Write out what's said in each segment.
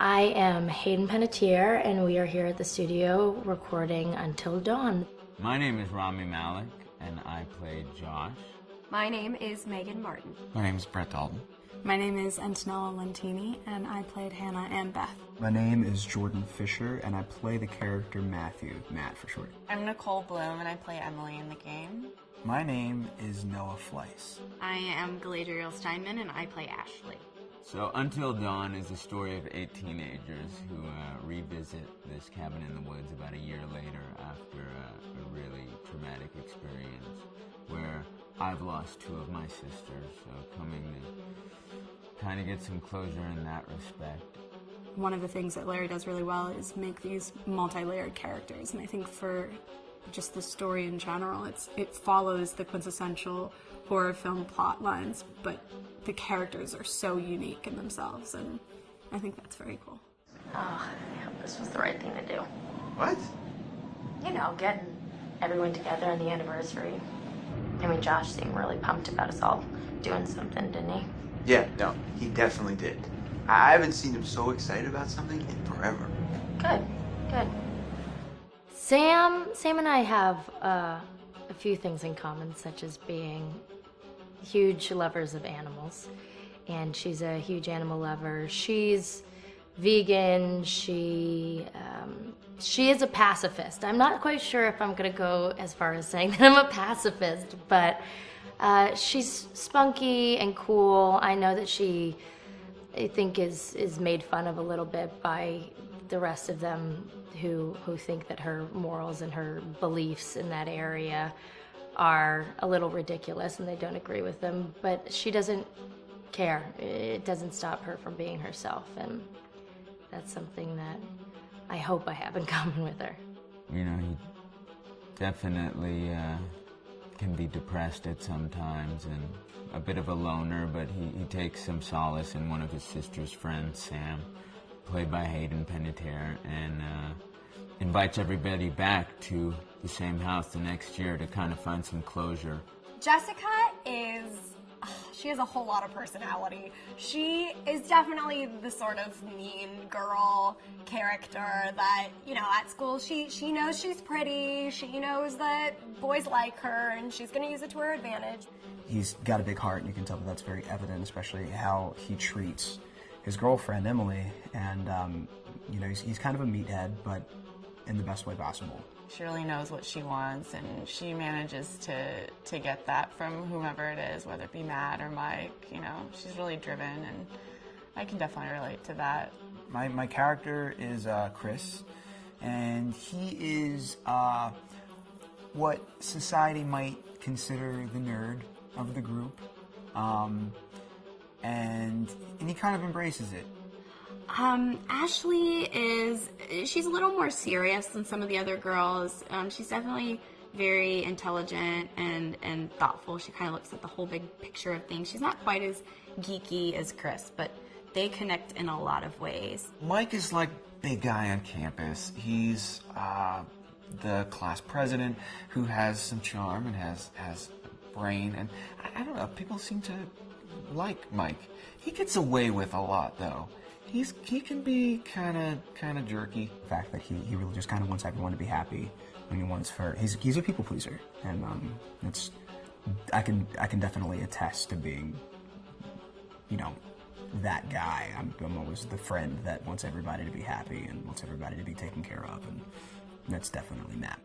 I am Hayden Panettiere, and we are here at the studio recording Until Dawn. My name is Rami Malek, and I play Josh. My name is Megan Martin. My name is Brett Dalton. My name is Antonella Lentini, and I played Hannah and Beth. My name is Jordan Fisher, and I play the character Matthew, Matt for short. I'm Nicole Bloom, and I play Emily in the game. My name is Noah Fleiss. I am Galadriel Steinman, and I play Ashley. So Until Dawn is a story of 8 teenagers who revisit this cabin in the woods about a year later after a really traumatic experience where I've lost 2 of my sisters, so coming to kind of get some closure in that respect. One of the things that Larry does really well is make these multi-layered characters, and I think for just the story in general, it follows the quintessential horror film plot lines, but the characters are so unique in themselves, and I think that's very cool. Oh, I hope this was the right thing to do. What? You know, getting everyone together on the anniversary. I mean, Josh seemed really pumped about us all doing something, didn't he? Yeah, no, he definitely did. I haven't seen him so excited about something in forever. Good, good. Sam and I have a few things in common, such as being huge lovers of animals, and she's a huge animal lover. She's vegan. She is a pacifist. I'm not quite sure if I'm gonna go as far as saying that I'm a pacifist, but she's spunky and cool. I know that she, I think, is made fun of a little bit by the rest of them who think that her morals and her beliefs in that area are a little ridiculous and they don't agree with them, but she doesn't care. It doesn't stop her from being herself, and that's something that I hope I have in common with her. You know, he definitely can be depressed at some times and a bit of a loner, but he takes some solace in one of his sister's friends, Sam, played by Hayden Panettiere, and invites everybody back to the same house the next year to kind of find some closure. Jessica she has a whole lot of personality. She is definitely the sort of mean girl character that, you know, at school she knows she's pretty, she knows that boys like her, and she's going to use it to her advantage. He's got a big heart, and you can tell that that's very evident, especially how he treats his girlfriend, Emily, and, you know, he's kind of a meathead, but in the best way possible. She really knows what she wants, and she manages to get that from whomever it is, whether it be Matt or Mike. You know, she's really driven, and I can definitely relate to that. My character is Chris, and he is what society might consider the nerd of the group, and he kind of embraces it. Ashley she's a little more serious than some of the other girls. She's definitely very intelligent and thoughtful. She kind of looks at the whole big picture of things. She's not quite as geeky as Chris, but they connect in a lot of ways. Mike is like big guy on campus. He's the class president who has some charm and has brain, and I don't know, people seem to like Mike. He gets away with a lot, though. He can be kind of jerky. The fact that he really just kind of wants everyone to be happy when he wants for he's a people pleaser, and I can definitely attest to being, you know, that guy. I'm always the friend that wants everybody to be happy and wants everybody to be taken care of, and that's definitely Matt.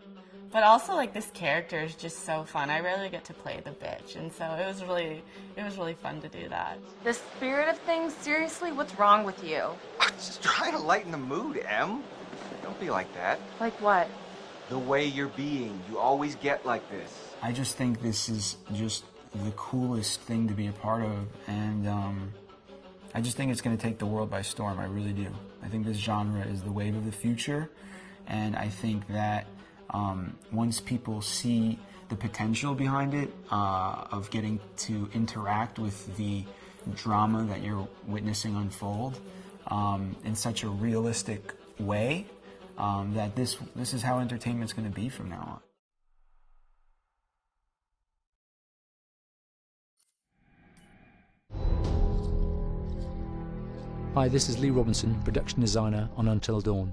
But also, like, this character is just so fun. I rarely get to play the bitch, and so it was really fun to do that. The spirit of things, seriously, what's wrong with you? I'm just trying to lighten the mood, Em. Don't be like that. Like what? The way you're being. You always get like this. I just think this is just the coolest thing to be a part of, and I just think it's going to take the world by storm. I really do. I think this genre is the wave of the future, and I think that once people see the potential behind it, of getting to interact with the drama that you're witnessing unfold in such a realistic way, that this is how entertainment's going to be from now on. Hi, this is Lee Robinson, production designer on Until Dawn.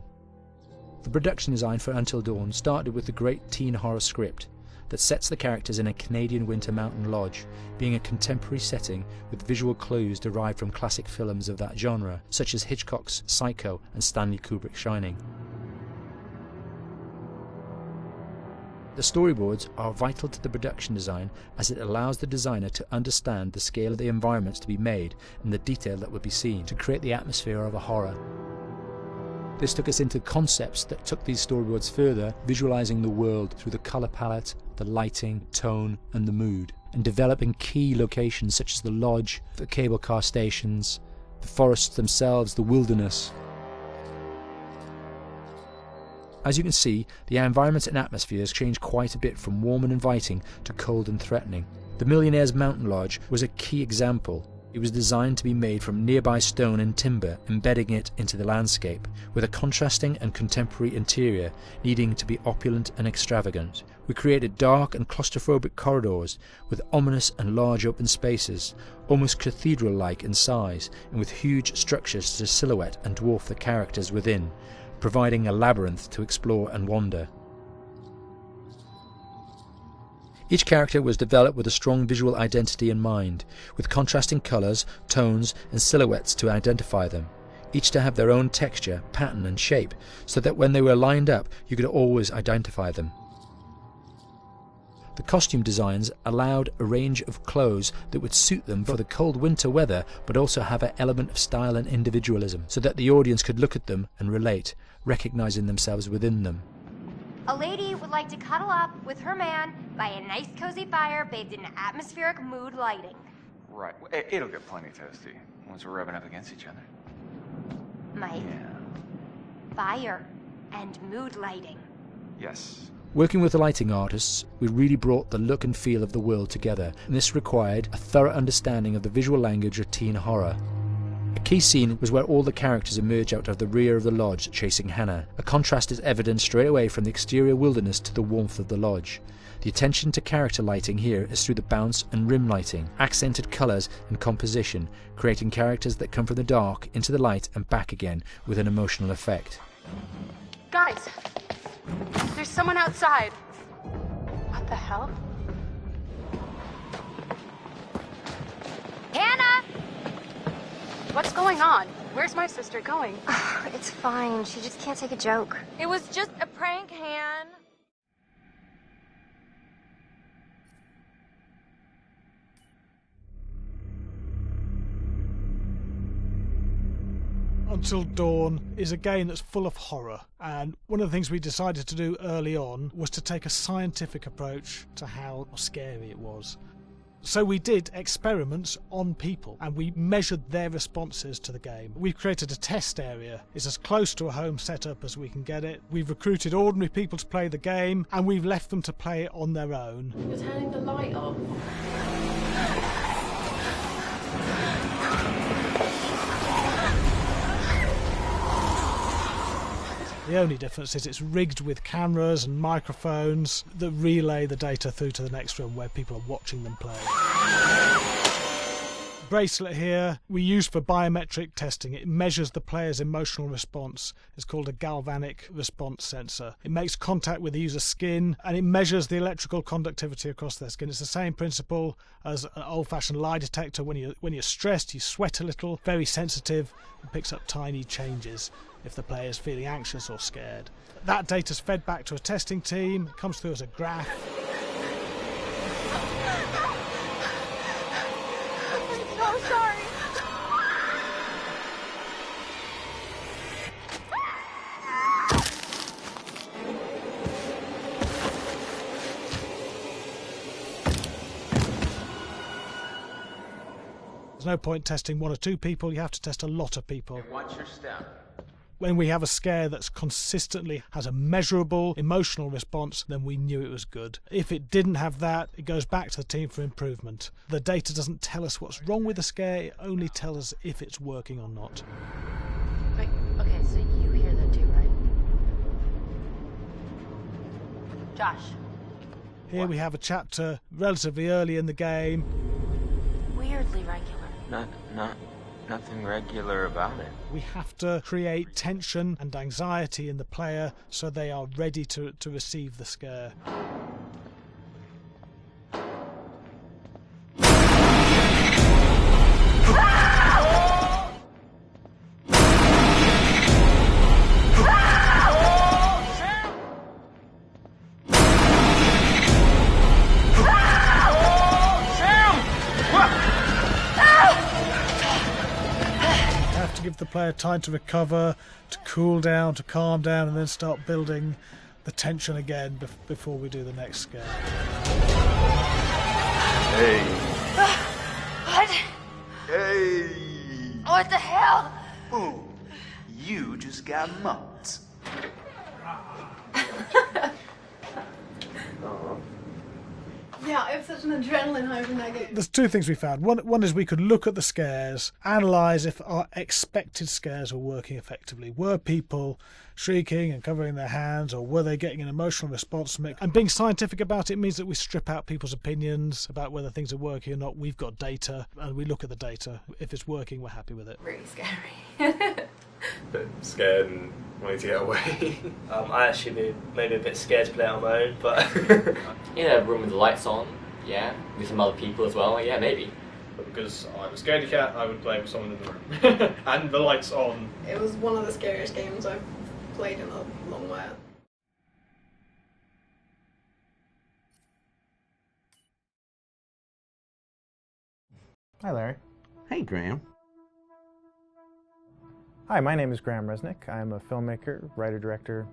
The production design for Until Dawn started with the great teen horror script that sets the characters in a Canadian winter mountain lodge, being a contemporary setting with visual clues derived from classic films of that genre, such as Hitchcock's Psycho and Stanley Kubrick's Shining. The storyboards are vital to the production design, as it allows the designer to understand the scale of the environments to be made and the detail that would be seen to create the atmosphere of a horror. This took us into concepts that took these storyboards further, visualizing the world through the color palette, the lighting, tone and the mood, and developing key locations such as the lodge, the cable car stations, the forests themselves, the wilderness. As you can see, the environments and atmospheres change quite a bit from warm and inviting to cold and threatening. The Millionaire's Mountain Lodge was a key example. It was designed to be made from nearby stone and timber, embedding it into the landscape, with a contrasting and contemporary interior needing to be opulent and extravagant. We created dark and claustrophobic corridors with ominous and large open spaces, almost cathedral-like in size, and with huge structures to silhouette and dwarf the characters within, providing a labyrinth to explore and wander. Each character was developed with a strong visual identity in mind, with contrasting colours, tones and silhouettes to identify them, each to have their own texture, pattern and shape, so that when they were lined up you could always identify them. The costume designs allowed a range of clothes that would suit them for the cold winter weather, but also have an element of style and individualism, so that the audience could look at them and relate, recognizing themselves within them. A lady would like to cuddle up with her man by a nice cozy fire bathed in atmospheric mood lighting. Right. It'll get plenty toasty once we're rubbing up against each other. Mike? Yeah. Fire and mood lighting. Yes. Working with the lighting artists, we really brought the look and feel of the world together, and this required a thorough understanding of the visual language of teen horror. A key scene was where all the characters emerge out of the rear of the lodge chasing Hannah. A contrast is evident straight away from the exterior wilderness to the warmth of the lodge. The attention to character lighting here is through the bounce and rim lighting, accented colours and composition, creating characters that come from the dark into the light and back again with an emotional effect. Guys, there's someone outside. What the hell? Hannah! What's going on? Where's my sister going? It's fine. She just can't take a joke. It was just a prank, Han. Until Dawn is a game that's full of horror, and one of the things we decided to do early on was to take a scientific approach to how scary it was. So we did experiments on people and we measured their responses to the game. We've created a test area. It's as close to a home setup as we can get it. We've recruited ordinary people to play the game and we've left them to play it on their own. You're turning the light off. The only difference is it's rigged with cameras and microphones that relay the data through to the next room where people are watching them play. Bracelet here we use for biometric testing. It measures the player's emotional response. It's called a galvanic response sensor. It makes contact with the user's skin and it measures the electrical conductivity across their skin. It's the same principle as an old-fashioned lie detector. When you're stressed, you sweat a little, very sensitive, and picks up tiny changes if the player is feeling anxious or scared. That data's fed back to a testing team, it comes through as a graph. I'm so sorry. There's no point testing one or two people, you have to test a lot of people. And watch your step. When we have a scare that's consistently has a measurable emotional response, then we knew it was good. If it didn't have that, it goes back to the team for improvement. The data doesn't tell us what's wrong with the scare, it only tells us if it's working or not. Wait, okay, so you hear that too, right? Josh. Here we have a chapter relatively early in the game. Weirdly regular. nothing regular about it. We have to create tension and anxiety in the player so they are ready to receive the scare. Give the player time to recover, to cool down, to calm down, and then start building the tension again before we do the next scare. Hey. What? Hey. What the hell? Boom. You just got mugged. Yeah, I have such an adrenaline high from that game. There's two things we found. One is we could look at the scares, analyse if our expected scares were working effectively. Were people shrieking and covering their hands, or were they getting an emotional response from it? And being scientific about it means that we strip out people's opinions about whether things are working or not. We've got data, and we look at the data. If it's working, we're happy with it. Really scary. Bit scared and wanting to get away. I actually be maybe a bit scared to play it on my own, but in a room with the lights on, yeah, with some other people as well, yeah, maybe. But because I'm a scaredy cat, I would play with someone in the room. And the lights on. It was one of the scariest games I've played in a long while. Hi, Larry. Hey, Graham. Hi, my name is Graham Resnick. I'm a filmmaker, writer-director,